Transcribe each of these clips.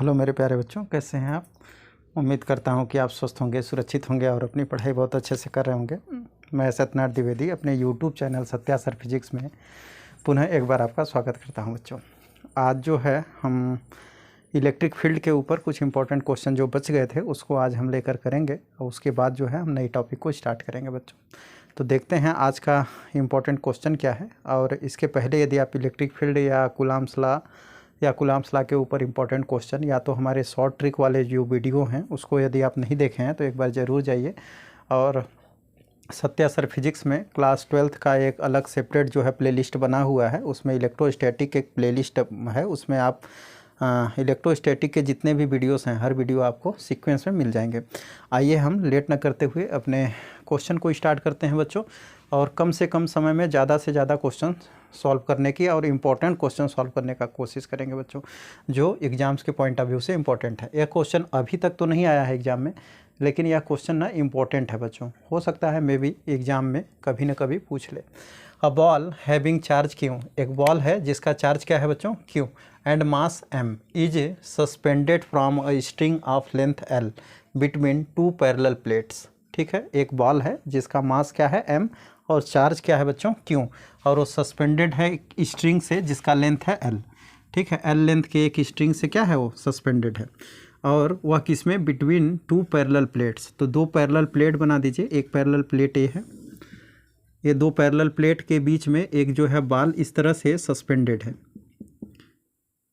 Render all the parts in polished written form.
Hello मेरे प्यारे बच्चों, कैसे हैं आप। उम्मीद करता हूं कि आप स्वस्थ होंगे, सुरक्षित होंगे और अपनी पढ़ाई बहुत अच्छे से कर रहे होंगे। मैं सत्यनारायण द्विवेदी अपने YouTube channel Satya sir physics में पुनः एक बार आपका स्वागत करता हूं। बच्चों, आज जो है हम इलेक्ट्रिक फील्ड के ऊपर कुछ इंपॉर्टेंट क्वेश्चन जो बच गए थे उसको आज हम लेकर करेंगे और उसके बाद जो है हम नई टॉपिक को स्टार्ट करेंगे। बच्चों, तो देखते हैं आज का इम्पॉर्टेंट क्वेश्चन क्या है। और इसके पहले यदि आप इलेक्ट्रिक फील्ड या कूलाम्स लॉ के ऊपर इम्पॉर्टेंट क्वेश्चन या तो हमारे शॉर्ट ट्रिक वाले जो वीडियो हैं उसको यदि आप नहीं देखे हैं तो एक बार ज़रूर जाइए। और सत्या सर फिजिक्स में क्लास 12th का एक अलग सेपरेट जो है प्लेलिस्ट बना हुआ है, उसमें इलेक्ट्रोस्टैटिक एक प्लेलिस्ट है, उसमें आप इलेक्ट्रोस्टैटिक के जितने भी वीडियोस हैं हर वीडियो आपको सीक्वेंस में मिल जाएंगे। आइए हम लेट न करते हुए अपने क्वेश्चन को स्टार्ट करते हैं बच्चों, और कम से कम समय में ज़्यादा से ज़्यादा क्वेश्चन सॉल्व करने की और इम्पॉर्टेंट क्वेश्चन सॉल्व करने का कोशिश करेंगे बच्चों, जो एग्ज़ाम्स के पॉइंट ऑफ व्यू से इम्पॉर्टेंट है। यह क्वेश्चन अभी तक तो नहीं आया है एग्ज़ाम में, लेकिन यह क्वेश्चन ना इम्पॉर्टेंट है बच्चों, हो सकता है मे बी एग्ज़ाम में कभी न कभी पूछ ले। A ball having charge q, एक बॉल है जिसका चार्ज क्या है बच्चों, q, and mass m is suspended from a string of length l between two parallel plates. ठीक है, एक बॉल है जिसका मास क्या है एम और चार्ज क्या है बच्चों क्यू, और वो सस्पेंडेड है स्ट्रिंग से जिसका लेंथ है एल। ठीक है, एल लेंथ के एक स्ट्रिंग से क्या है वो सस्पेंडेड है, और वह किसमें, बिटवीन टू पैरेलल प्लेट्स। तो दो पैरेलल प्लेट बना दीजिए, एक पैरेलल प्लेट ए है, ये दो पैरेलल प्लेट के बीच में एक जो है बॉल इस तरह से सस्पेंडेड है।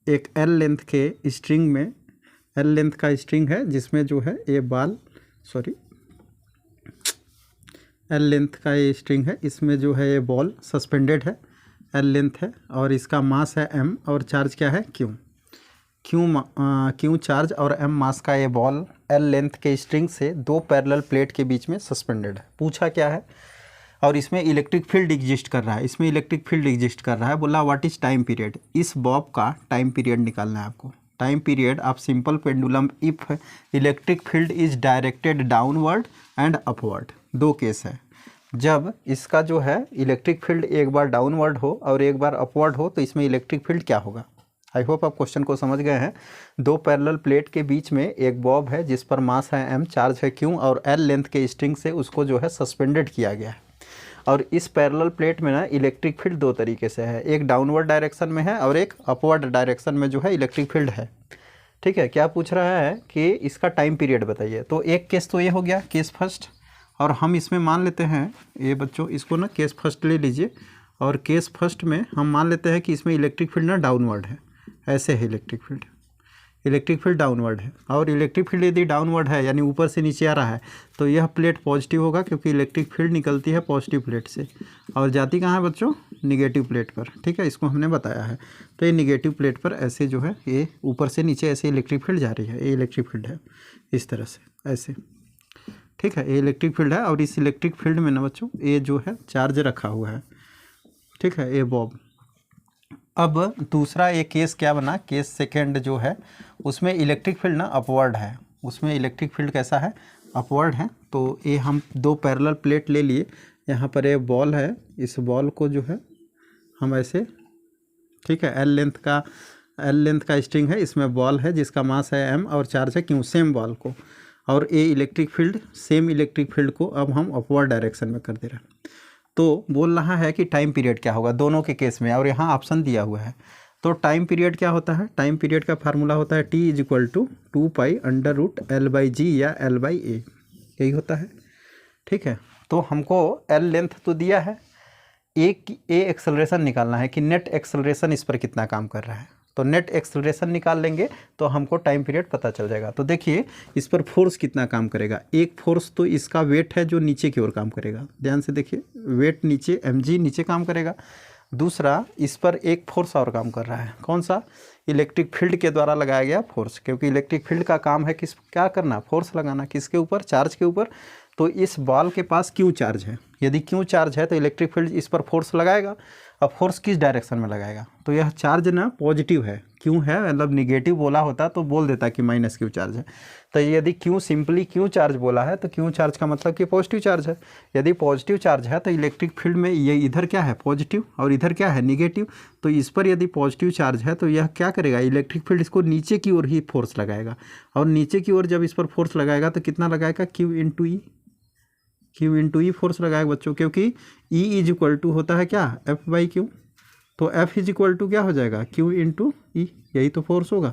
एक एल लेंथ के स्ट्रिंग में, एल लेंथ का स्ट्रिंग है जिसमें जो है ये बॉल, एल लेंथ का ये स्ट्रिंग है, इसमें जो है ये बॉल सस्पेंडेड है, एल लेंथ है और इसका मास है एम और चार्ज क्या है क्यू। क्यू चार्ज और एम मास का ये बॉल एल लेंथ के स्ट्रिंग से दो पैरेलल प्लेट के बीच में सस्पेंडेड है। पूछा क्या है, और इसमें इलेक्ट्रिक फील्ड एग्जिस्ट कर रहा है, इसमें इलेक्ट्रिक फील्ड एग्जिस्ट कर रहा है। बोला व्हाट इज टाइम पीरियड, इस बॉब का टाइम पीरियड निकालना है आपको। Time period of simple pendulum if electric field is directed downward and upward. दो केस है, जब इसका जो है इलेक्ट्रिक फील्ड एक बार डाउनवर्ड हो और एक बार अपवर्ड हो तो इसमें इलेक्ट्रिक फील्ड क्या होगा। आई होप आप क्वेश्चन को समझ गए हैं। दो पैरेलल प्लेट के बीच में एक बॉब है जिस पर मास है एम, चार्ज है क्यू, और एल लेंथ के स्ट्रिंग से उसको जो है सस्पेंडेड किया गया है। और इस पैरेलल प्लेट में ना इलेक्ट्रिक फील्ड दो तरीके से है, एक डाउनवर्ड डायरेक्शन में है और एक अपवर्ड डायरेक्शन में जो है इलेक्ट्रिक फील्ड है। ठीक है, क्या पूछ रहा है कि इसका टाइम पीरियड बताइए। तो एक केस तो ये हो गया, केस फर्स्ट, और हम इसमें मान लेते हैं ये बच्चों, इसको ना केस फर्स्ट ले लीजिए, और केस फर्स्ट में हम मान लेते हैं कि इसमें इलेक्ट्रिक फील्ड ना डाउनवर्ड है, ऐसे है इलेक्ट्रिक फील्ड डाउनवर्ड है। और इलेक्ट्रिक फील्ड यदि डाउनवर्ड है यानी ऊपर से नीचे आ रहा है तो यह प्लेट पॉजिटिव होगा, क्योंकि इलेक्ट्रिक फील्ड निकलती है पॉजिटिव प्लेट से और जाती कहाँ है बच्चों, निगेटिव प्लेट पर। ठीक है, इसको हमने बताया है। तो ये निगेटिव प्लेट पर ऐसे जो है ये ऊपर से नीचे ऐसे इलेक्ट्रिक फील्ड जा रही है, ये इलेक्ट्रिक फील्ड है इस तरह से ऐसे। ठीक है, ये इलेक्ट्रिक फील्ड है और इस इलेक्ट्रिक फील्ड में ना बच्चों ये जो है चार्ज रखा हुआ है। ठीक है, ये बॉब। अब दूसरा एक केस क्या बना, केस सेकेंड जो है उसमें इलेक्ट्रिक फील्ड ना अपवर्ड है, उसमें इलेक्ट्रिक फील्ड कैसा है, अपवर्ड है। तो ये हम दो पैरेलल प्लेट ले लिए, यहाँ पर एक बॉल है, इस बॉल को जो है हम ऐसे, ठीक है, एल लेंथ का स्ट्रिंग है, इसमें बॉल है जिसका मास है एम और चार्ज है क्यू, सेम बॉल को, और ये electric field, same electric field को अब हम अपवर्ड डायरेक्शन में कर दे रहे हैं। तो बोल रहा है कि टाइम पीरियड क्या होगा दोनों के केस में, और यहाँ ऑप्शन दिया हुआ है। तो टाइम पीरियड क्या होता है, टाइम पीरियड का फार्मूला होता है T is equal to 2π√L/G या L/A, यही होता है। ठीक है, तो हमको एल लेंथ तो दिया है, एक ए एक्सेलरेशन निकालना है कि नेट एक्सेलरेशन इस पर कितना काम कर रहा है। तो नेट एक्सेलरेशन निकाल लेंगे तो हमको टाइम पीरियड पता चल जाएगा। तो देखिए इस पर फोर्स कितना काम करेगा, एक फोर्स तो इसका वेट है जो नीचे की ओर काम करेगा, ध्यान से देखिए, वेट नीचे mg नीचे काम करेगा। दूसरा इस पर एक फोर्स और काम कर रहा है, कौन सा, इलेक्ट्रिक फील्ड के द्वारा लगाया गया फोर्स, क्योंकि इलेक्ट्रिक फील्ड का काम है क्या करना, फोर्स लगाना, किसके ऊपर, चार्ज के ऊपर। तो इस बॉल के पास क्यू चार्ज है, यदि क्यू चार्ज है तो इलेक्ट्रिक फील्ड इस पर फोर्स लगाएगा। अब फोर्स किस डायरेक्शन में लगाएगा, तो यह चार्ज ना पॉजिटिव है, क्यू है मतलब निगेटिव बोला होता तो बोल देता कि माइनस क्यू चार्ज है। तो यदि क्यू सिंपली क्यू चार्ज बोला है तो क्यू चार्ज का मतलब कि पॉजिटिव चार्ज है। यदि पॉजिटिव चार्ज है तो इलेक्ट्रिक फील्ड में ये इधर क्या है पॉजिटिव और इधर क्या है निगेटिव, तो इस पर यदि पॉजिटिव चार्ज है तो यह क्या करेगा, इलेक्ट्रिक फील्ड इसको नीचे की ओर ही फोर्स लगाएगा। और नीचे की ओर जब इस पर फोर्स लगाएगा तो कितना लगाएगा, क्यू इंटू ई फोर्स लगाएगा बच्चों, क्योंकि ई इज इक्वल टू होता है क्या, एफ बाई क्यू। तो एफ इज इक्वल टू क्या हो जाएगा, क्यू इंटू ई, यही तो फोर्स होगा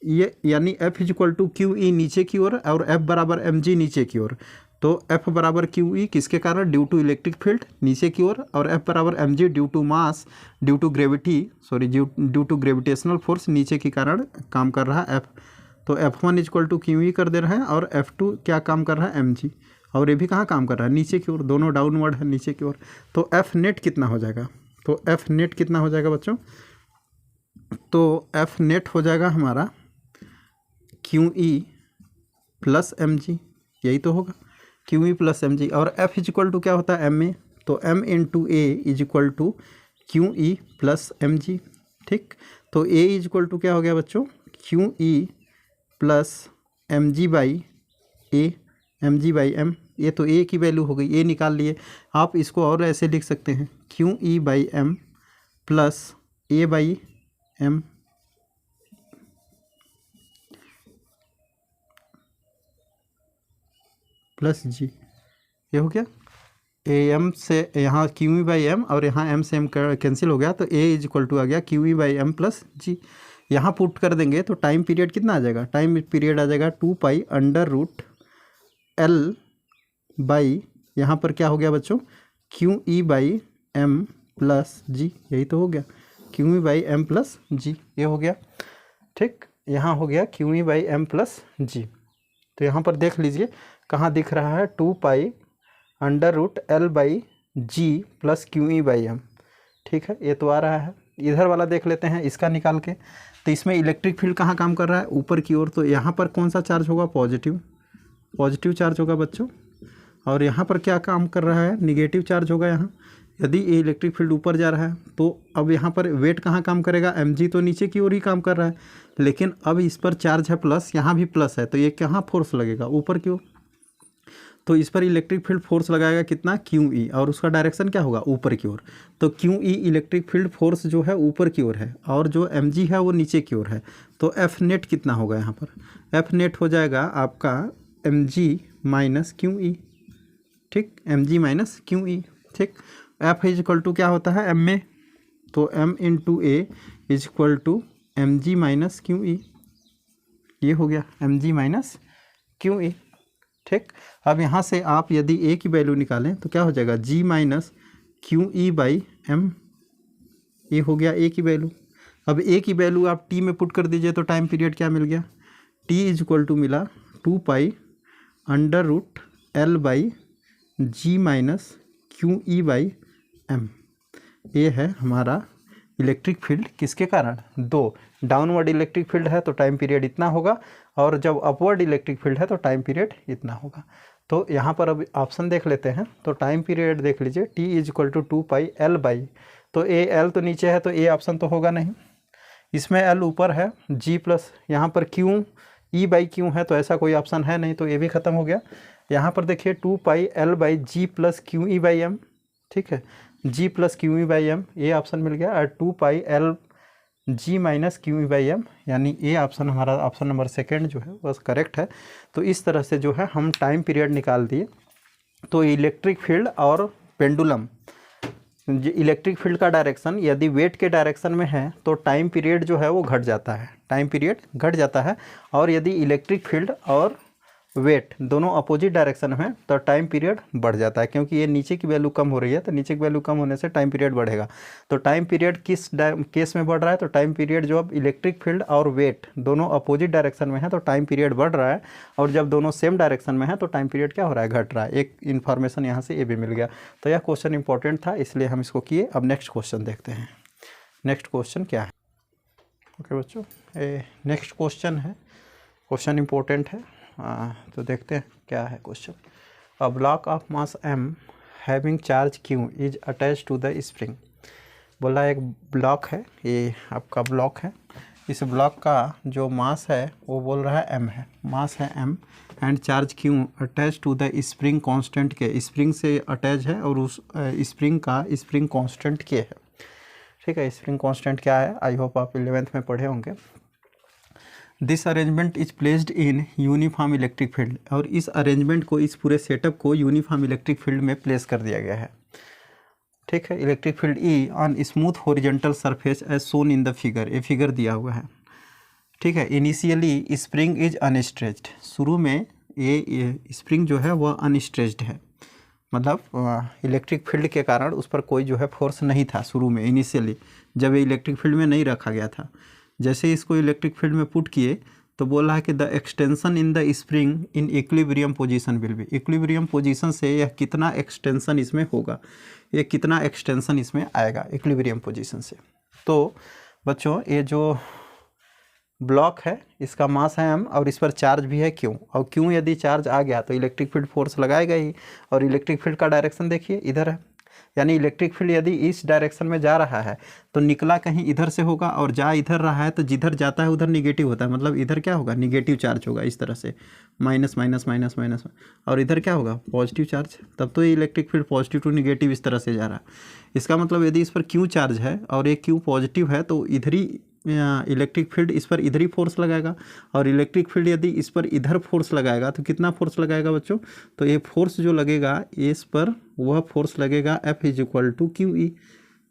ये, यानी F is equal to Q E नीचे की ओर और एफ बराबर एम जी नीचे की ओर। तो एफ बराबर क्यू ई किसके कारण, ड्यू टू इलेक्ट्रिक फील्ड नीचे की ओर, और एफ बराबर m g due to mass, due to gravity, sorry due to gravitational force नीचे के कारण काम कर रहा है एफ। तो F one is equal to Q E कर दे रहे हैं, और एफ टू क्या काम कर रहा है, एम जी, और ये भी कहाँ काम कर रहा है, नीचे की ओर, दोनों डाउनवर्ड है नीचे की ओर। तो एफ नेट कितना हो जाएगा, तो एफ नेट कितना हो जाएगा बच्चों, तो एफ नेट हो जाएगा हमारा q E plus m g, यही तो होगा q E plus m g. और एफ इज इक्वल टू क्या होता है, एम ए, तो m into a is equal to Q E plus m g. ठीक, तो ए इज इक्वल टू क्या हो गया बच्चों, Q E plus m g by a, m g by M, ये तो ए की वैल्यू हो गई, ए निकाल लिए। आप इसको और ऐसे लिख सकते हैं, Q E by M plus A by M, plus G, ये हो गया। ए एम से यहाँ क्यू ई बाई एम और यहाँ एम से एम कैंसिल हो गया, तो ए इज इक्वल टू आ गया Q E by M plus G. यहाँ पुट कर देंगे तो टाइम पीरियड कितना आ जाएगा, टाइम पीरियड आ जाएगा 2 pi under root L by, यहाँ पर क्या हो गया बच्चों, Q E by M plus G, यही तो हो गया Q E by M plus G, ये हो गया। ठीक, यहाँ हो गया Q E by M plus G. तो यहाँ पर देख लीजिए कहाँ दिख रहा है, 2 pi under root L by ji plus Q E by M. ठीक है, ये तो आ रहा है। इधर वाला देख लेते हैं इसका निकाल के, तो इसमें इलेक्ट्रिक फील्ड कहाँ काम कर रहा है, ऊपर की ओर। तो यहाँ पर कौन सा चार्ज होगा, पॉजिटिव चार्ज होगा बच्चों। और यहाँ पर क्या काम कर रहा है, निगेटिव चार्ज होगा यहाँ। यदि ये इलेक्ट्रिक फील्ड ऊपर जा रहा है तो अब यहाँ पर वेट कहाँ काम करेगा, एम जी तो नीचे की ओर ही काम कर रहा है, लेकिन अब इस पर चार्ज है प्लस, यहाँ भी प्लस है, तो ये कहाँ फोर्स लगेगा, ऊपर की ओर। तो इस पर इलेक्ट्रिक फील्ड फोर्स लगाएगा कितना, क्यू ई, और उसका डायरेक्शन क्या होगा, ऊपर की ओर। तो Q E electric field force जो है ऊपर की ओर है, और जो एम जी है वो नीचे की ओर है। तो एफ नेट कितना होगा, यहाँ पर एफ नेट हो जाएगा आपका एम जी माइनस क्यू ई। ठीक, एम जी माइनस क्यू ई। ठीक, एफ इज इक्वल टू क्या होता है, एम में, तो m into a is equal to m ji minus Q E, ये हो गया एम जी माइनस क्यू ई। ठीक, अब यहाँ से आप यदि ए की वैल्यू निकालें तो क्या हो जाएगा, G minus Q E by M, ये हो गया ए की वैल्यू। अब ए की वैल्यू आप टी में पुट कर दीजिए तो टाइम पीरियड क्या मिल गया, टी इज इक्वल टू मिला 2 pi under root L by g minus Q E by M. ये है हमारा इलेक्ट्रिक फील्ड किसके कारण, दो डाउनवर्ड इलेक्ट्रिक फील्ड है तो टाइम पीरियड इतना होगा, और जब अपवर्ड इलेक्ट्रिक फील्ड है तो टाइम पीरियड इतना होगा। तो यहाँ पर अब ऑप्शन देख लेते हैं, तो टाइम पीरियड देख लीजिए, T is equal to 2 pi L by, तो ए एल तो नीचे है तो ए ऑप्शन तो होगा नहीं, इसमें एल ऊपर है, जी प्लस यहाँ पर क्यू ई बाई क्यू है, तो ऐसा कोई ऑप्शन है नहीं, तो ये भी खत्म हो गया। यहाँ पर देखिए 2 pi L by ji plus Q E by M. ठीक है, G plus Q E by M, ये ऑप्शन मिल गया, और 2 pi L G minus Q E by M, यानी ये ऑप्शन हमारा ऑप्शन नंबर सेकेंड जो है बस करेक्ट है। तो इस तरह से जो है हम टाइम पीरियड निकाल दिए। तो इलेक्ट्रिक फील्ड और पेंडुलम, इलेक्ट्रिक फील्ड का डायरेक्शन यदि वेट के डायरेक्शन में है तो टाइम पीरियड जो है वो घट जाता है, टाइम पीरियड घट जाता है। और यदि इलेक्ट्रिक फील्ड और वेट दोनों अपोजिट डायरेक्शन में तो टाइम पीरियड बढ़ जाता है, क्योंकि ये नीचे की वैल्यू कम हो रही है, तो नीचे की वैल्यू कम होने से टाइम पीरियड बढ़ेगा। तो टाइम पीरियड किस केस में बढ़ रहा है, तो टाइम पीरियड जो अब इलेक्ट्रिक फील्ड और वेट दोनों अपोजिट डायरेक्शन में है तो टाइम पीरियड बढ़ रहा है, और जब दोनों सेम डायरेक्शन में है तो टाइम पीरियड क्या हो रहा है, घट रहा है। एक इन्फॉर्मेशन यहाँ से ये भी मिल गया। तो यह क्वेश्चन इंपॉर्टेंट था इसलिए हम इसको किए। अब नेक्स्ट क्वेश्चन देखते हैं, नेक्स्ट क्वेश्चन क्या है। ओके बच्चों, नेक्स्ट क्वेश्चन है, क्वेश्चन इंपॉर्टेंट है। तो देखते हैं क्या है question. A block of mass m having charge q is attach to the spring. बोला एक ब्लॉक है, ये आपका ब्लॉक है, इस ब्लॉक का जो मास है वो बोल रहा है m है, मास है m and charge q attach to the spring constant k, spring से अटैच है और उस स्प्रिंग का स्प्रिंग कांस्टेंट के है। ठीक है, स्प्रिंग कांस्टेंट क्या है, आई होप आप 11th में पढ़े होंगे। This arrangement is placed in uniform electric field, और इस अरेंजमेंट को, इस पूरे सेटअप को यूनिफॉर्म इलेक्ट्रिक फील्ड में प्लेस कर दिया गया है। ठीक है, electric field E on smooth horizontal surface as shown in the figure, ये फिगर दिया हुआ है। ठीक है, इनिशियली स्प्रिंग इज अनस्ट्रेच्ड, शुरू में ये स्प्रिंग जो है वह अनस्ट्रेच्ड है, मतलब इलेक्ट्रिक फील्ड के कारण उस पर कोई जो है फोर्स नहीं था शुरू में, इनिशियली जब ये इलेक्ट्रिक फील्ड में नहीं रखा गया था। जैसे इसको इलेक्ट्रिक फील्ड में पुट किए तो बोल रहा है कि the extension in the spring in equilibrium position will be, equilibrium position से यह कितना एक्सटेंशन इसमें होगा, ये कितना एक्सटेंशन इसमें आएगा इक्विलिब्रियम पोजीशन से। तो बच्चों ये जो ब्लॉक है इसका मास है m और इस पर चार्ज भी है q, और q यदि चार्ज आ गया तो इलेक्ट्रिक फील्ड फोर्स लगाएगा ही, और इलेक्ट्रिक फील्ड का डायरेक्शन देखिए इधर है, यानी इलेक्ट्रिक फील्ड यदि इस डायरेक्शन में जा रहा है तो निकला कहीं इधर से होगा, और जा इधर रहा है तो जिधर जाता है उधर निगेटिव होता है, मतलब इधर क्या होगा, निगेटिव चार्ज होगा इस तरह से, माइनस माइनस माइनस माइनस, और इधर क्या होगा, पॉजिटिव चार्ज। तब तो ये electric field positive to negative इस तरह से जा रहा है। इसका मतलब यदि इस पर क्यू चार्ज है और ये क्यू पॉजिटिव है तो इधर ही इलेक्ट्रिक फील्ड इस पर इधर ही फोर्स लगाएगा, और इलेक्ट्रिक फील्ड यदि इस पर इधर फोर्स लगाएगा तो कितना फोर्स लगाएगा बच्चों, तो ये फोर्स जो लगेगा इस पर वह फोर्स लगेगा F is equal to Q E,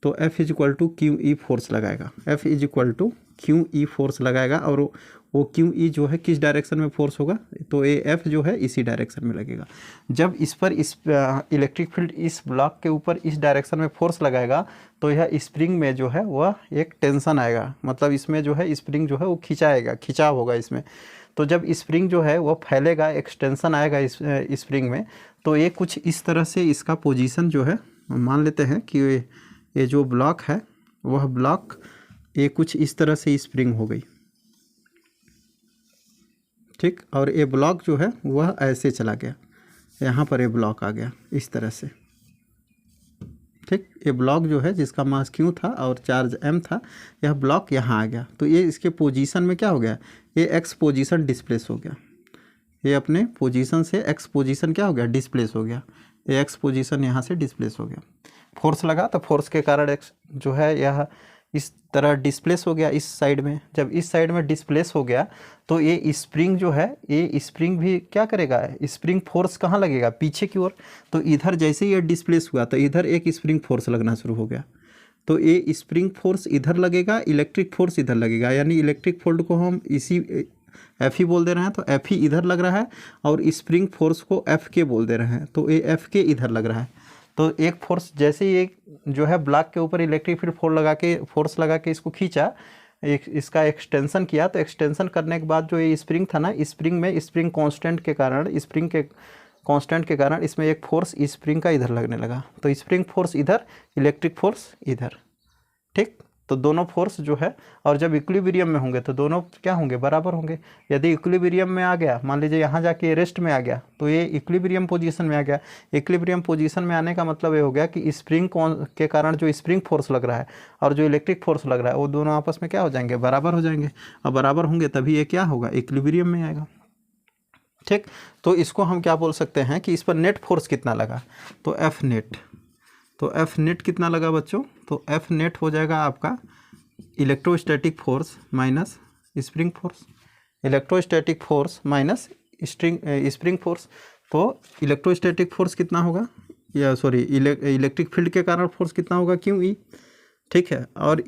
तो F is equal to Q E force लगाएगा, F is equal to Q E force लगाएगा, और वो क्यू ई जो है किस डायरेक्शन में फोर्स होगा, तो ये F जो है इसी डायरेक्शन में लगेगा। जब इस पर इस इलेक्ट्रिक फील्ड इस ब्लॉक के ऊपर इस डायरेक्शन में फोर्स लगाएगा तो यह स्प्रिंग में जो है वह एक टेंशन आएगा, मतलब इसमें जो है स्प्रिंग जो है वो खिंचाएगा, खिंचाव होगा इसमें। तो जब स्प्रिंग जो है वह फैलेगा, एक्सटेंशन आएगा इस स्प्रिंग में, तो ये कुछ इस तरह से इसका पोजीशन जो है, मान लेते हैं कि ये जो ब्लॉक है वह ब्लॉक ये कुछ इस तरह से स्प्रिंग हो गई। ठीक, और ये ब्लॉक जो है वह ऐसे चला गया, यहाँ पर ये ब्लॉक आ गया इस तरह से। ठीक, ये ब्लॉक जो है जिसका मास क्यू था और चार्ज m था, यह ब्लॉक यहाँ आ गया, तो ये इसके पोजीशन में क्या हो गया, ये x पोजीशन डिस्प्लेस हो गया, ये अपने पोजीशन से x पोजीशन क्या हो गया, डिस्प्लेस हो गया, ये x पोजीशन यहाँ से डिस्प्लेस हो गया। फोर्स लगा तो फोर्स के कारण x जो है यह इस तरह डिस्प्लेस हो गया इस साइड में। जब इस साइड में डिस्प्लेस हो गया तो ये स्प्रिंग जो है, ये स्प्रिंग भी क्या करेगा, स्प्रिंग फोर्स कहाँ लगेगा, पीछे की ओर। तो इधर जैसे ये डिस्प्लेस हुआ तो इधर एक स्प्रिंग फोर्स लगना शुरू हो गया, तो ये स्प्रिंग फोर्स इधर लगेगा, इलेक्ट्रिक फोर्स इधर लगेगा, यानी इलेक्ट्रिक फोर्स को हम इसी एफ ही बोल दे रहे हैं, तो एफ ही इधर लग रहा है, और स्प्रिंग फोर्स को एफ के बोल दे रहे हैं, तो ये एफ के इधर लग रहा है। तो एक फोर्स जैसे ही एक जो है ब्लॉक के ऊपर इलेक्ट्रिक फील्ड फोर्स लगा के इसको खींचा, इसका एक्सटेंशन किया, तो एक्सटेंशन करने के बाद जो ये स्प्रिंग था ना, स्प्रिंग में स्प्रिंग कांस्टेंट के कारण, स्प्रिंग के कांस्टेंट के कारण इसमें एक फोर्स स्प्रिंग का इधर लगने लगा, तो स्प्रिंग फोर्स इधर, इलेक्ट्रिक फोर्स इधर। ठीक, तो दोनों फोर्स जो है, और जब इक्विलिब्रियम में होंगे तो दोनों क्या होंगे, बराबर होंगे। यदि इक्विलिब्रियम में आ गया, मान लीजिए यहाँ जाके रेस्ट में आ गया, तो ये इक्विलिब्रियम पोजीशन में आ गया। इक्विलिब्रियम पोजीशन में आने का मतलब ये हो गया कि स्प्रिंग के कारण जो स्प्रिंग फोर्स लग रहा है और जो इलेक्ट्रिक फोर्स लग रहा है वो दोनों आपस में क्या हो जाएंगे, बराबर हो जाएंगे, और बराबर होंगे तभी ये क्या होगा, इक्विलिब्रियम में आएगा। ठीक, तो इसको हम क्या बोल सकते हैं कि इस पर नेट फोर्स कितना लगा, तो एफ नेट, तो एफ नेट कितना लगा बच्चों, तो एफ नेट हो जाएगा आपका electrostatic force minus spring force, electrostatic force minus spring force. तो इलेक्ट्रोस्टैटिक फोर्स कितना होगा, या सॉरी इलेक्ट्रिक फील्ड के कारण फोर्स कितना होगा, क्यू ई। ठीक है, और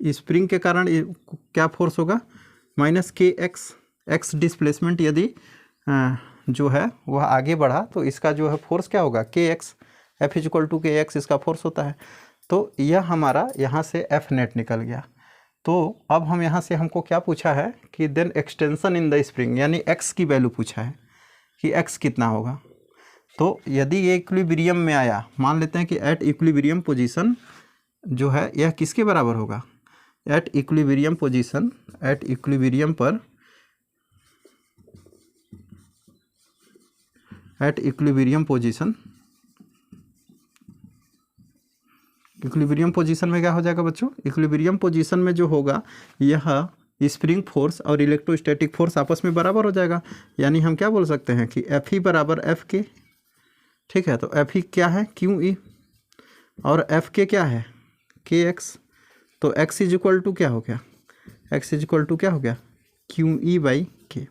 स्प्रिंग के कारण क्या फोर्स होगा, माइनस के एक्स डिस्प्लेसमेंट यदि जो है वह आगे बढ़ा तो इसका जो है फोर्स क्या होगा, K X, F is equal to K X इसका फोर्स होता है। तो यह हमारा यहाँ से एफ नेट निकल गया। तो अब हम यहाँ से हमको क्या पूछा है कि then extension in the spring, यानी एक्स की वैल्यू पूछा है कि एक्स कितना होगा। तो यदि ये इक्विलिब्रियम में आया, मान लेते हैं कि एट इक्विलिब्रियम पोजीशन जो है यह किसके बराबर होगा, at equilibrium position, at equilibrium पर, at equilibrium position equilibrium position में क्या हो जाएगा बच्चों, इक्विलिब्रियम पोजीशन में जो होगा यह स्प्रिंग फोर्स और इलेक्ट्रोस्टैटिक फोर्स आपस में बराबर हो जाएगा। यानी हम क्या बोल सकते हैं कि एफ ई बराबर एफ के, ठीक है। तो एफ ई क्या है, क्यू ई, और एफ के क्या है, के एक्स। तो एक्स इज इक्वल टू क्या हो गया, एक्स इज इक्वल टू क्या हो गया, क्यू ई बाई के।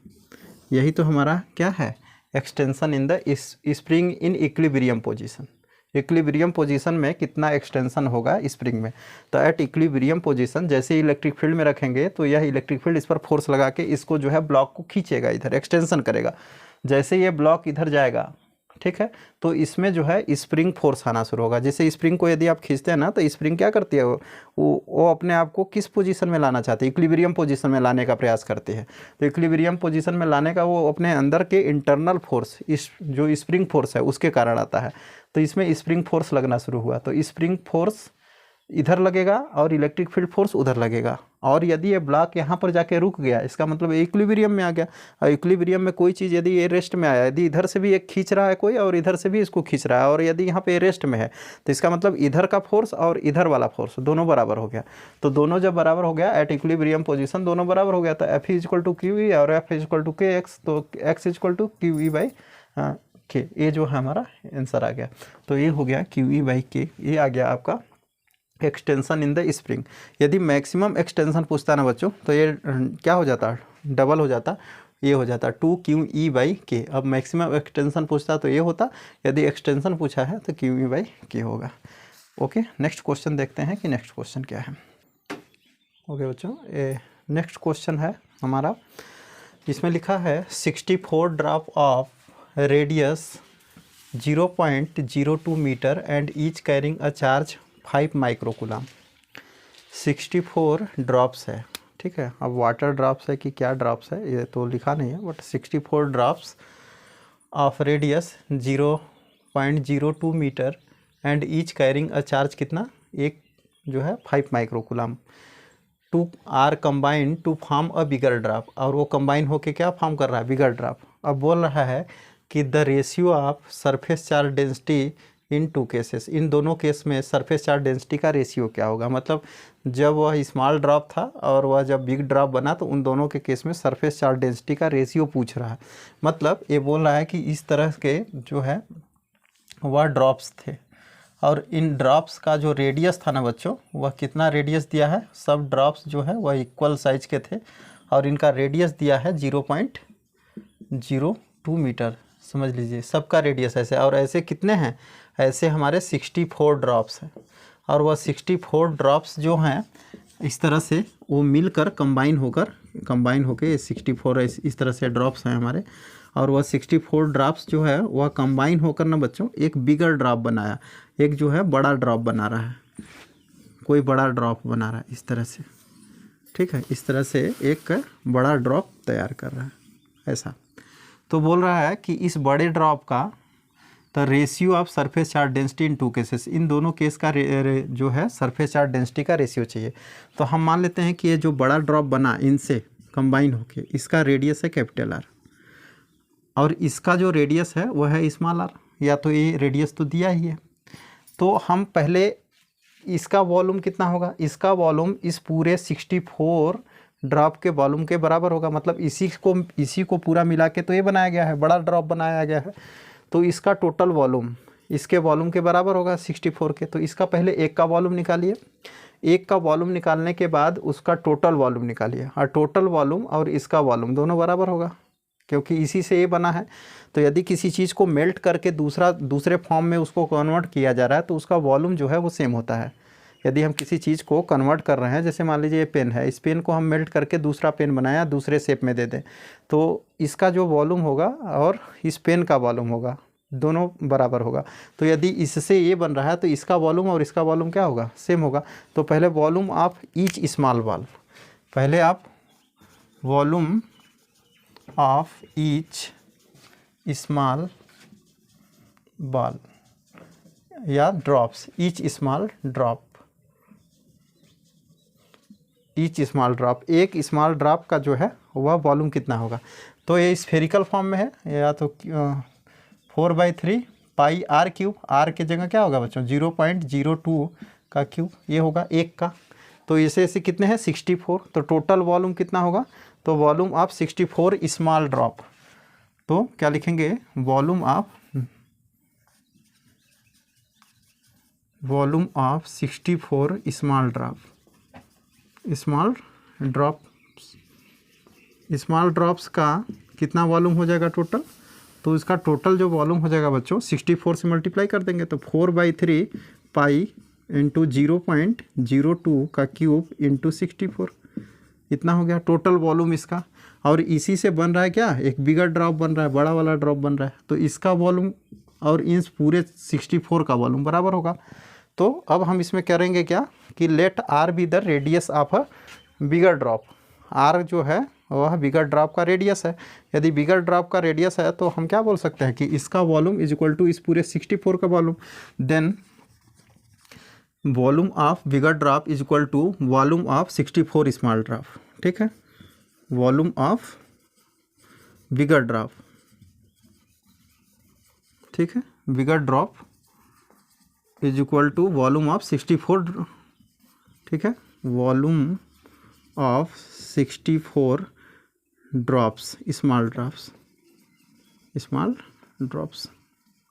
यही तो हमारा क्या है, extension in the spring in equilibrium position. Equilibrium position में कितना एक्सटेंशन होगा स्प्रिंग में। तो एट इक्विलिब्रियम पोजीशन जैसे इलेक्ट्रिक फील्ड में रखेंगे तो यह इलेक्ट्रिक फील्ड इस पर फोर्स लगा के इसको जो है ब्लॉक को खींचेगा, इधर एक्सटेंशन करेगा। जैसे ये ब्लॉक इधर जाएगा, ठीक है, तो इसमें जो है स्प्रिंग फोर्स आना शुरू होगा। जैसे स्प्रिंग को यदि आप खींचते हैं ना तो स्प्रिंग क्या करती है, वो अपने आप को किस पोजीशन में लाना चाहती है, इक्विलिब्रियम पोजीशन में लाने का प्रयास करती है। तो इक्विलिब्रियम पोजीशन में लाने का वो अपने अंदर के इंटरनल फोर्स, इस जो स्प्रिंग फोर्स है उसके कारण आता है। तो इसमें स्प्रिंग फोर्स लगना शुरू हुआ, तो स्प्रिंग फोर्स इधर लगेगा और इलेक्ट्रिक फील्ड फोर्स उधर लगेगा। और यदि ये ब्लॉक यहाँ पर जाके रुक गया, इसका मतलब इक्विलिब्रियम में आ गया। और इक्विलिब्रियम में कोई चीज़ यदि ये रेस्ट में आया, यदि इधर से भी एक खींच रहा है कोई और इधर से भी इसको खींच रहा है, और यदि यहाँ पे रेस्ट में है तो इसका मतलब इधर का फोर्स और इधर वाला फोर्स दोनों बराबर हो गया। तो दोनों जब बराबर हो गया एट इक्विलिब्रियम पोजीशन, दोनों बराबर हो गया, तो F is equal to Q E और F is equal to K X. तो X is equal to Q E by K, ये जो है हमारा आंसर आ गया। तो ये हो गया क्यू ई बाई के, ये आ गया आपका एक्सटेंशन इन द स्प्रिंग। यदि मैक्सिमम एक्सटेंशन पूछता ना बच्चों तो ये क्या हो जाता, डबल हो जाता, ये हो जाता 2 क्यू ई बाई के। अब मैक्सिमम एक्सटेंशन पूछता तो ये होता, यदि एक्सटेंशन पूछा है तो क्यू ई बाई के होगा। ओके, नेक्स्ट क्वेश्चन देखते हैं कि नेक्स्ट क्वेश्चन क्या है। ओके बच्चों, नेक्स्ट क्वेश्चन है हमारा, इसमें लिखा है 64 drop of radius 0.02 metre and each carrying a charge 5 microcoulomb. 64 drops है, ठीक है। अब वाटर ड्रॉप्स है कि क्या ड्रॉप्स है ये तो लिखा नहीं है, but 64 drops of radius 0.02 metre and each carrying a charge कितना, एक जो है 5 microcoulomb, two are combined to form a bigger drop. और वो कंबाइन होके क्या फॉर्म कर रहा है, बिगर ड्रॉप। अब बोल रहा है कि the ratio of surface charge density in 2 cases, इन दोनों केस में सरफेस चार्ज डेंसिटी का रेशियो क्या होगा। मतलब जब वह स्मॉल ड्रॉप था और वह जब बिग ड्रॉप बना तो उन दोनों के केस में सरफेस चार्ज डेंसिटी का रेशियो पूछ रहा है। मतलब ये बोल रहा है कि इस तरह के जो है वह ड्रॉप्स थे और इन ड्रॉप्स का जो रेडियस था ना बच्चों, वह कितना रेडियस दिया है, सब ड्रॉप्स जो है वह इक्वल साइज के थे और इनका रेडियस दिया है 0.02 मीटर। समझ लीजिए सबका रेडियस ऐसे, और ऐसे कितने हैं, ऐसे हमारे 64 ड्रॉप्स हैं। और वह 64 ड्रॉप्स जो हैं इस तरह से वो मिलकर कंबाइन होकर ये 64 इस तरह से ड्रॉप्स हैं हमारे। और वह 64 ड्रॉप्स जो है वह कंबाइन होकर ना बच्चों एक बिगर ड्रॉप बनाया, एक जो है बड़ा ड्रॉप बना रहा है, कोई बड़ा ड्रॉप बना रहा है इस तरह से, ठीक है। इस तरह से एक बड़ा ड्रॉप तैयार कर रहा है ऐसा। तो बोल रहा है कि इस बड़े ड्रॉप का the ratio of surface charge density in 2 cases, इन दोनों केस का जो है सरफेस चार्ज डेंसिटी का रेशियो चाहिए। तो हम मान लेते हैं कि ये जो बड़ा ड्रॉप बना इनसे कंबाइन होके, इसका रेडियस है कैपिटल आर और इसका जो रेडियस है वह है स्मॉल आर, या तो ये रेडियस तो दिया ही है। तो हम पहले इसका वॉल्यूम कितना होगा, इसका वॉल्यूम इस पूरे 64 ड्रॉप के वॉल्यूम के बराबर होगा। मतलब इसी को पूरा मिला के तो ये बनाया गया है, बड़ा ड्रॉप बनाया गया है। तो इसका टोटल वॉल्यूम इसके वॉल्यूम के बराबर होगा 64 के। तो इसका पहले एक का वॉल्यूम निकालिए, एक का वॉल्यूम निकालने के बाद उसका टोटल वॉल्यूम निकालिए, और टोटल वॉल्यूम और इसका वॉल्यूम दोनों बराबर होगा क्योंकि इसी से ये बना है। तो यदि किसी चीज़ को मेल्ट करके दूसरे फॉर्म में उसको कन्वर्ट किया जा रहा है तो उसका वॉल्यूम जो है वो सेम होता है। यदि हम किसी चीज़ को कन्वर्ट कर रहे हैं, जैसे मान लीजिए ये पेन है, इस पेन को हम मेल्ट करके दूसरा पेन बनाया, दूसरे शेप में दे दें, तो इसका जो वॉल्यूम होगा और इस पेन का वॉल्यूम होगा दोनों बराबर होगा। तो यदि इससे ये बन रहा है तो इसका वॉल्यूम और इसका वॉल्यूम क्या होगा, सेम होगा। तो पहले volume of each small ball, पहले आप volume of each small ball या ड्रॉप्स, ईच स्मॉल ड्रॉप, एक स्मॉल ड्रॉप का जो है वह वॉल्यूम कितना होगा। तो ये स्फेरिकल फॉर्म में है, या तो 4/3 पाई r क्यूब, r की जगह क्या होगा बच्चों 0.02 का क्यू, ये होगा 1 का। तो इसे ऐसे कितने हैं 64, तो टोटल वॉल्यूम कितना होगा, तो वॉल्यूम ऑफ 64 स्मॉल ड्रॉप। तो क्या लिखेंगे, वॉल्यूम ऑफ 64 स्मॉल ड्रॉप्स का कितना वॉल्यूम हो जाएगा टोटल, तो इसका टोटल जो वॉल्यूम हो जाएगा बच्चों 64 से मल्टीप्लाई कर देंगे, तो 4/3 पाई इंटू 0.02 का क्यूब इंटू 64, इतना हो गया टोटल वॉल्यूम इसका। और इसी से बन रहा है क्या, एक बिगर ड्रॉप बन रहा है, बड़ा वाला ड्रॉप बन रहा है, तो इसका वॉल्यूम और इस पूरे 64 का वॉल्यूम बराबर होगा। तो अब हम इसमें करेंगे क्या कि let R be the radius of a bigger drop. R जो है वह बिगर ड्रॉप का रेडियस है। यदि बिगर ड्रॉप का रेडियस है तो हम क्या बोल सकते हैं कि इसका वॉल्यूम इज इक्वल टू इस पूरे 64 का volume. Then volume of bigger drop is equal to volume of 64 small drop. ठीक है, वॉल्यूम ऑफ बिगर ड्रॉप, ठीक है, bigger drop is equal to volume of 64, ठीक है, volume of 64 drops, small drops.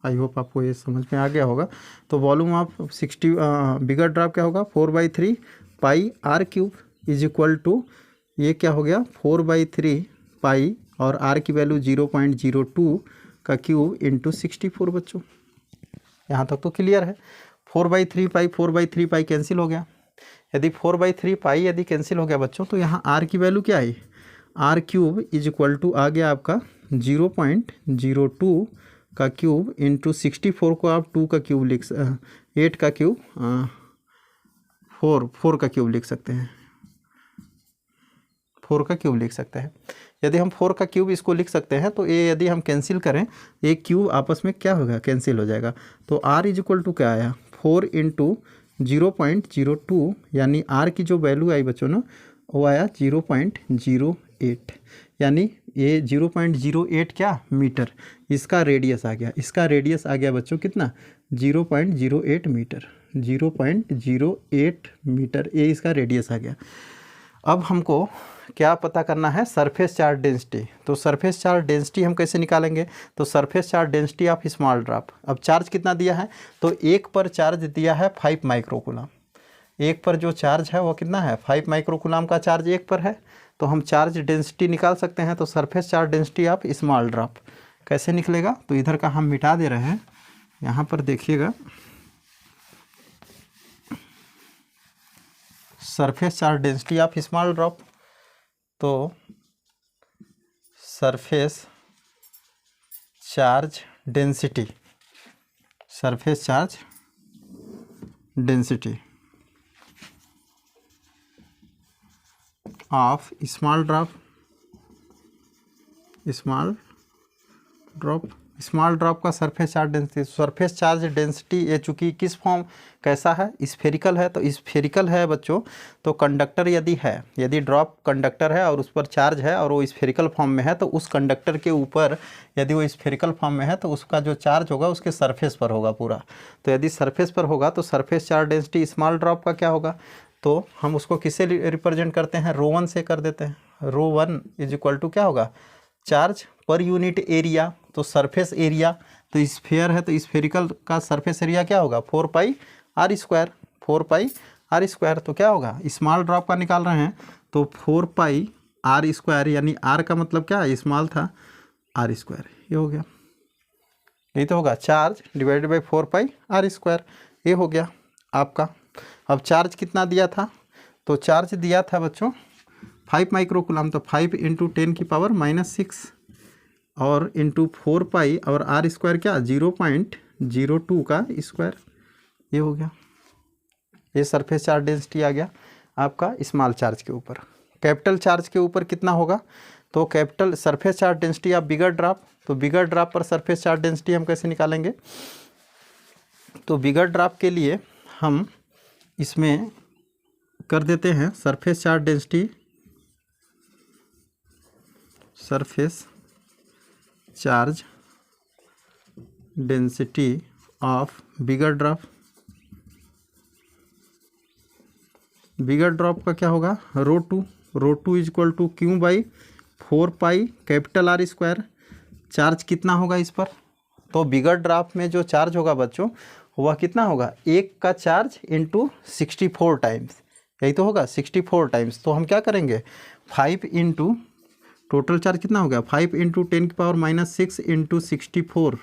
I hope आपको ये समझ में आ गया होगा। तो वॉल्यूम ऑफ 60 बिगर ड्रॉप क्या होगा, 4/3 pi R cube is equal to, ये क्या हो गया 4/3 पाई और आर की वैल्यू 0.02 का क्यूब इंटू 64 बच्चों। यहाँ तक तो क्लियर है। 4/3 पाई कैंसिल हो गया। यदि 4/3 पाई यदि कैंसिल हो गया बच्चों, तो यहाँ आर की वैल्यू क्या आई, R cube is equal to आ गया आपका 0.02 का क्यूब इंटू 64 को आप 2 का क्यूब 8 का क्यूब 4 का क्यूब लिख सकते हैं, 4 का क्यूब लिख सकते हैं। यदि हम 4 का क्यूब इसको लिख सकते हैं तो ये यदि हम कैंसिल करें, एक क्यूब आपस में क्या होगा, कैंसिल हो जाएगा। तो आर इज इक्वल टू क्या आया, 4 इंटू 0.02, यानी आर की जो वैल्यू आई बच्चों ना वो आया 0.08, यानी ये 0.08 क्या मीटर, इसका रेडियस आ गया। इसका रेडियस आ गया बच्चों कितना, 0.08 मीटर, 0.08 मीटर, ये इसका रेडियस आ गया। अब हमको क्या पता करना है, सरफेस चार्ज डेंसिटी। तो सरफेस चार्ज डेंसिटी हम कैसे निकालेंगे, तो surface charge density of small drop. अब चार्ज कितना दिया है, तो 1 पर चार्ज दिया है 5 माइक्रोकूलम। 1 पर जो चार्ज है वो कितना है, 5 माइक्रोकूलम का चार्ज 1 पर है। तो हम चार्ज डेंसिटी निकाल सकते हैं। तो surface charge density of small drop कैसे निकलेगा, तो इधर का हम मिटा दे रहे हैं, यहाँ पर देखिएगा surface charge density of small drop. तो surface charge density, surface charge density of small drop का surface charge density. Surface charge density ये चूँकि किस फॉर्म कैसा है, स्फेरिकल है। तो स्फेरिकल है बच्चों, तो कंडक्टर यदि है, यदि ड्रॉप कंडक्टर है और उस पर चार्ज है और वो स्फेरिकल फॉर्म में है, तो उस कंडक्टर के ऊपर यदि वो स्फेरिकल फॉर्म में है तो उसका जो चार्ज होगा उसके सरफेस पर होगा पूरा। तो यदि सरफेस पर होगा तो surface charge density small drop का क्या होगा, तो हम उसको किससे रिप्रेजेंट करते हैं, ρ1 से कर देते हैं। ρ1 इज इक्वल टू क्या होगा, चार्ज पर यूनिट एरिया। तो सरफेस एरिया, तो स्फेयर है तो स्फेरिकल का सरफेस एरिया क्या होगा, 4πr², 4πr²। तो क्या होगा, स्मॉल ड्रॉप का निकाल रहे हैं तो 4πr², यानी आर का मतलब क्या है, स्मॉल था, r², ये हो गया। यही तो होगा चार्ज डिवाइडेड बाई 4πr², ये हो गया आपका। अब चार्ज कितना दिया था, तो चार्ज दिया था बच्चों 5 माइक्रोकूलम। तो 5 इंटू 10⁻⁻6 और इंटू 4π और r² क्या 0.02 का स्क्वायर, ये हो गया। ये सरफेस चार्ज डेंसिटी आ गया आपका स्मॉल चार्ज के ऊपर। कैपिटल चार्ज के ऊपर कितना होगा, तो capital surface charge density of bigger drop. तो बिगर ड्रॉप पर सरफेस चार्ज डेंसिटी हम कैसे निकालेंगे, तो बिगर ड्रॉप के लिए हम इसमें कर देते हैं surface charge density, surface charge density of bigger drop bigger drop का क्या होगा, rho two is equal to Q by 4 pi capital R square. Charge कितना होगा इस पर, तो बिगर ड्रॉप में जो चार्ज होगा बच्चों वह कितना होगा, 1 का चार्ज इंटू 64 टाइम्स, यही तो होगा 64 टाइम्स। तो हम क्या करेंगे 5 इंटू टोटल चार्ज कितना हो गया 5 into 10⁻⁻6 into 64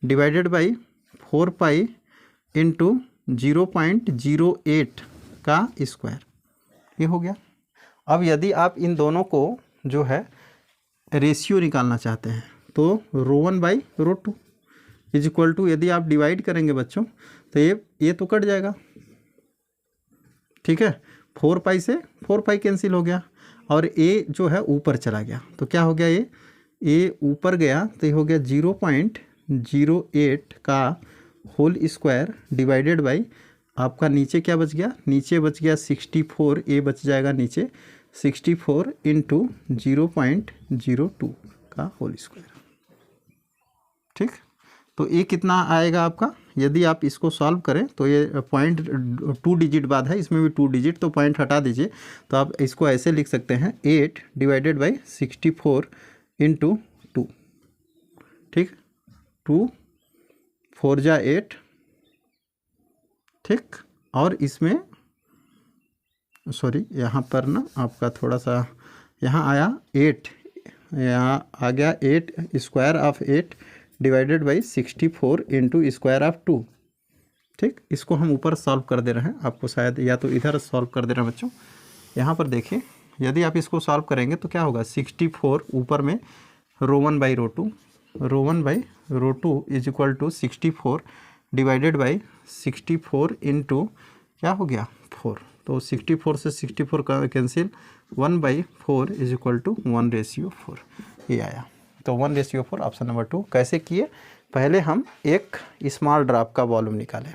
divided by 4 pi into 0.08 का स्क्वायर, ये हो गया। अब यदि आप इन दोनों को जो है रेशियो निकालना चाहते हैं तो रो1/रो2 इज इक्वल टू, यदि आप डिवाइड करेंगे बच्चों तो ये तो कट जाएगा, ठीक है। 4 पाई से 4 पाई कैंसिल हो गया और ए जो है ऊपर चला गया, तो क्या हो गया, ये ऊपर गया तो ये हो गया 0.08 का होल स्क्वायर डिवाइडेड बाई आपका नीचे क्या बच गया, नीचे बच गया 64, ए बच जाएगा नीचे 64 इंटू 0.02 का होल स्क्वायर, ठीक। तो ये कितना आएगा आपका, यदि आप इसको सॉल्व करें तो ये 2 डिजिट बाद है, इसमें भी 2 डिजिट, तो पॉइंट हटा दीजिए। तो आप इसको ऐसे लिख सकते हैं 8 डिवाइडेड बाई 64 इंटू 2, ठीक। 2 4 जा 8, ठीक। और इसमें सॉरी यहाँ पर ना आपका थोड़ा सा यहाँ आया 8, यहाँ आ गया 8 square of 8 divided by 64 into square of 2, ठीक। इसको हम ऊपर सॉल्व कर दे रहे हैं, आपको शायद या तो इधर सॉल्व कर दे रहे हैं बच्चों। यहाँ पर देखिए यदि आप इसको सॉल्व करेंगे तो क्या होगा 64 ऊपर में रो1/रो2 is equal to 64 divided by 64 into क्या हो गया 4, तो 64 से 64 का कैंसिल 1/4 इज इक्वल टू 1/4, ये आया। तो 1/4 ऑप्शन नंबर 2। कैसे किए, पहले हम एक स्मॉल ड्रॉप का वॉल्यूम निकालें।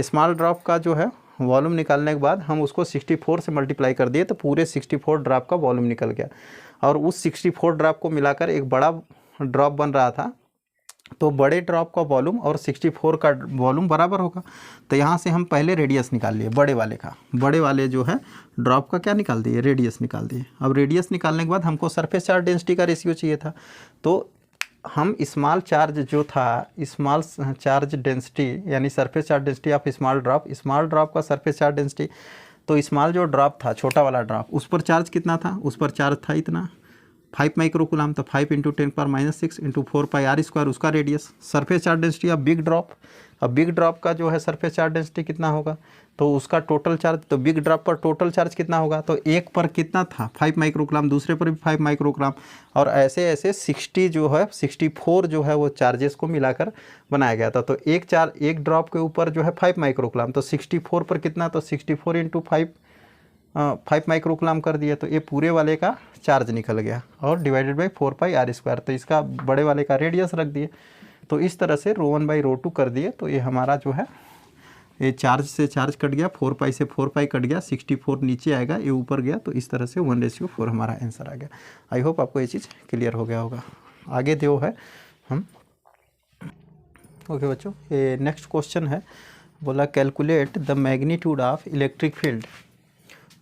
स्मॉल ड्रॉप का जो है वॉल्यूम निकालने के बाद हम उसको 64 से मल्टीप्लाई कर दिए तो पूरे 64 ड्रॉप का वॉल्यूम निकल गया, और उस 64 ड्रॉप को मिलाकर एक बड़ा ड्रॉप बन रहा था। तो बड़े ड्रॉप का वॉल्यूम और 64 का वॉल्यूम बराबर होगा। तो यहाँ से हम पहले रेडियस निकाल लिए बड़े वाले का, बड़े वाले जो है ड्रॉप का क्या निकाल दिए, रेडियस निकाल दिए। अब रेडियस निकालने के बाद हमको सरफेस चार्ज डेंसिटी का रेशियो चाहिए था, तो हम स्मॉल चार्ज जो था, स्मॉल चार्ज डेंसिटी यानी surface charge density of small drop का सरफेस चार्ज डेंसिटी, तो स्मॉल जो ड्रॉप था, छोटा वाला ड्रॉप, उस पर चार्ज कितना था, उस पर चार्ज था इतना 5 माइक्रोकूलम, तो 5 into 10⁻⁻6 into 4 pi R square उसका radius. Surface charge density of big drop, अब बिग ड्रॉप का जो है सरफेस चार्ज डेंसिटी कितना होगा, तो उसका टोटल चार्ज, तो बिग ड्रॉप पर टोटल चार्ज कितना होगा, तो एक पर कितना था 5 माइक्रोकूलम, दूसरे पर भी 5 माइक्रोकूलम, और ऐसे ऐसे 60 जो है 64 जो है वो चार्जेस को मिलाकर बनाया गया था। तो एक ड्रॉप के ऊपर जो है 5 माइक्रोकूलम, तो 64 पर कितना, तो 64 इंटू 5 माइक्रोकूलम कर दिया, तो ये पूरे वाले का चार्ज निकल गया, और divided by 4 pi R square, तो इसका बड़े वाले का रेडियस रख दिए। तो इस तरह से रो1/रो2 कर दिए, तो ये हमारा जो है ये चार्ज से चार्ज कट गया, 4 पाई से 4 पाई कट गया, 64 नीचे आएगा, ये ऊपर गया, तो इस तरह से 1/4 हमारा आंसर आ गया। आई होप आपको ये चीज़ क्लियर हो गया होगा। आगे जो है हम ओके बच्चों, ये नेक्स्ट क्वेश्चन है, बोला calculate the magnitude of electric field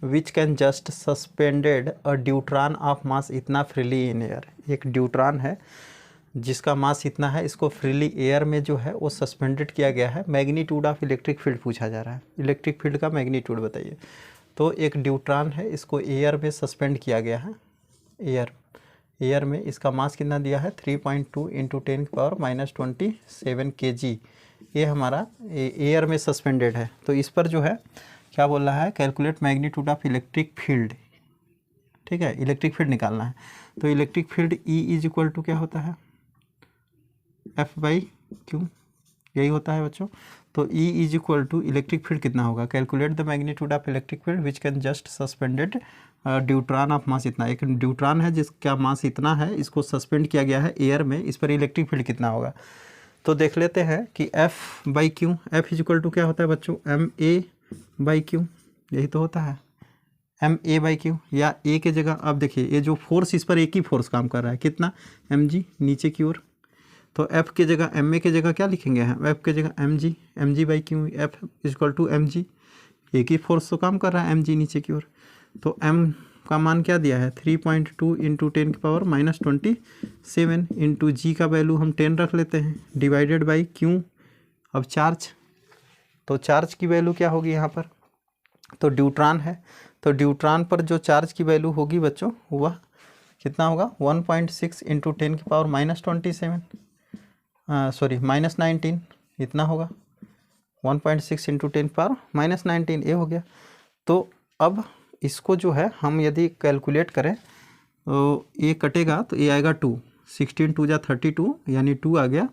which can just suspended a deuteron of mass इतना फ्रीली इन एयर। एक ड्यूट्रॉन है जिसका मास इतना है, इसको फ्रीली एयर में जो है वो सस्पेंडेड किया गया है। मैग्नीट्यूड ऑफ इलेक्ट्रिक फील्ड पूछा जा रहा है, इलेक्ट्रिक फील्ड का मैग्नीट्यूड बताइए। तो एक ड्यूट्रॉन है, इसको एयर में सस्पेंड किया गया है, एयर में इसका मास कितना दिया है 3.2 इंटू 10⁻⁻27 kg, ये हमारा एयर में सस्पेंडेड है। तो इस पर जो है क्या बोल रहा है, calculate magnitude of electric field, ठीक है, इलेक्ट्रिक फील्ड निकालना है। तो electric field E is equal to क्या होता है, F/Q, यही होता है बच्चों। तो E is equal to electric field कितना होगा, calculate the magnitude of electric field which can just suspended deuteron of mass इतना। एक ड्यूट्रॉन है जिसका मास इतना है, इसको सस्पेंड किया गया है एयर में, इस पर इलेक्ट्रिक फील्ड कितना होगा। तो देख लेते हैं कि F/Q, F is equal to क्या होता है बच्चों, ma/Q, यही तो होता है ma/Q, या A के जगह अब देखिए ये जो फोर्स, इस पर एक ही फोर्स काम कर रहा है, कितना mg नीचे की ओर। तो F के जगह ma के जगह क्या लिखेंगे हम, F के जगह mg/Q, F is equal to mg, एक ही फोर्स तो काम कर रहा है एम जी नीचे की ओर। तो एम का मान क्या दिया है 3.2 इंटू 10⁻27 इंटू जी का वैल्यू हम 10 रख लेते हैं डिवाइडेड बाई क्यू। अब चार्ज, तो चार्ज की वैल्यू क्या होगी यहाँ पर, तो ड्यूट्रॉन है, तो ड्यूट्रॉन पर जो चार्ज की वैल्यू होगी बच्चों वह कितना होगा 1.6 इंटू 10⁻27 सॉरी -19 इतना होगा 1.6 इंटू 10⁻19 ये हो गया। तो अब इसको जो है हम यदि कैलकुलेट करें तो ये कटेगा तो ये आएगा 2, 16 2 जा 32 यानी 2 आ गया।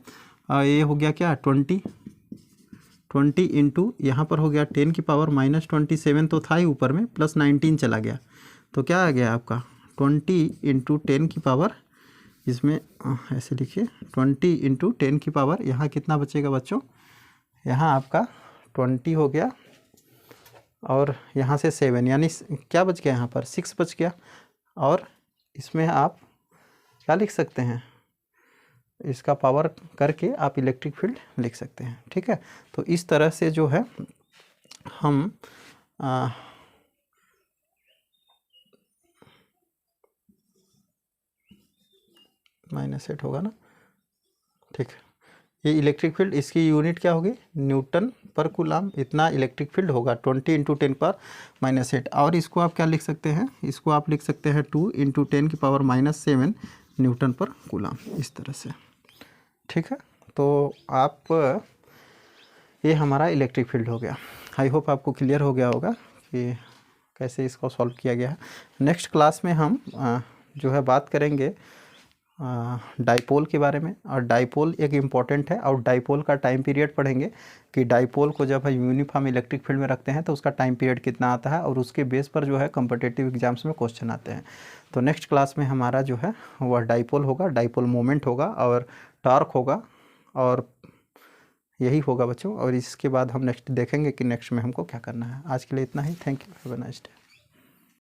ये हो गया क्या 20 इंटू यहाँ पर हो गया 10⁻27 तो था ही ऊपर में प्लस 19 चला गया, तो क्या आ गया आपका 20 इंटू 10 इसमें ऐसे लिखिए 20 इंटू 10 यहाँ कितना बचेगा बच्चों, यहाँ आपका 20 हो गया और यहाँ से 7 यानी क्या बच गया यहाँ पर 6 बच गया। और इसमें आप क्या लिख सकते हैं, इसका पावर करके आप इलेक्ट्रिक फील्ड लिख सकते हैं। ठीक है, तो इस तरह से जो है हम -8 होगा ना, ठीक है। ये इलेक्ट्रिक फील्ड, इसकी यूनिट क्या होगी न्यूटन पर कूलम, इतना इलेक्ट्रिक फील्ड होगा 20 इंटू 10⁻8। और इसको आप क्या लिख सकते हैं, इसको आप लिख सकते हैं 2 इंटू 10⁻7 न्यूटन पर कूलम, इस तरह से। ठीक है, तो आप ये हमारा इलेक्ट्रिक फील्ड हो गया। आई होप आपको क्लियर हो गया होगा कि कैसे इसको सॉल्व किया गया है। नेक्स्ट क्लास में हम जो है बात करेंगे डाइपोल के बारे में, और डाइपोल एक इम्पॉर्टेंट है, और डाइपोल का टाइम पीरियड पढ़ेंगे कि डाइपोल को जब हम यूनिफॉर्म इलेक्ट्रिक फील्ड में रखते हैं तो उसका टाइम पीरियड कितना आता है, और उसके बेस पर जो है कॉम्पिटिटिव एग्जाम्स में क्वेश्चन आते हैं। तो नेक्स्ट क्लास में हमारा जो है वह डाइपोल होगा, डाइपोल मोमेंट होगा और टॉर्क होगा, और यही होगा बच्चों। और इसके बाद हम नेक्स्ट देखेंगे कि नेक्स्ट में हमको क्या करना है। आज के लिए इतना ही, thank you, have a nice day.